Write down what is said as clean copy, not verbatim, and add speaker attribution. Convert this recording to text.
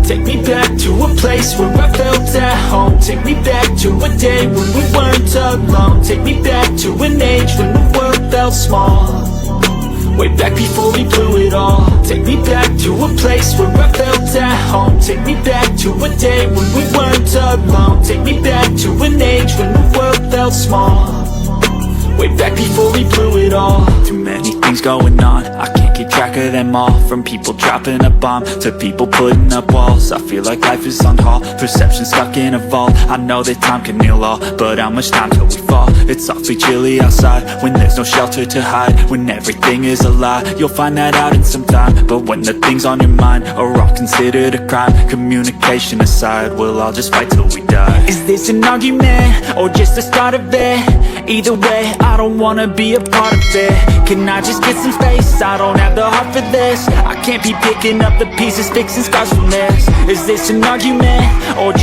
Speaker 1: Take me back to a place where I felt at home. Take me back to a day when we weren't alone. Take me back to an age when the world felt small. Way back before we blew it all. Take me back to a place where I felt at home. Take me back to a day when we weren't alone. Take me back to an age when the world felt small. Way back before we blew it all. Too many things going on, I can't keep track of them all. From people dropping a bomb to people putting up walls. I feel like life is on hold, perception stuck in a vault. I know that time can heal all, but how much time till we fall? It's awfully chilly outside, when there's no shelter to hide. When everything is a lie, you'll find that out in some time. But when the things on your mind are all considered a crime, communication aside, we'll all just fight till we die. Is this an argument, or just the start of it? Either way, I don't wanna be a part of it. Can I just get some space? I don't have the heart for this. I can't be picking up the pieces, fixing scars from this. Is this an argument, or just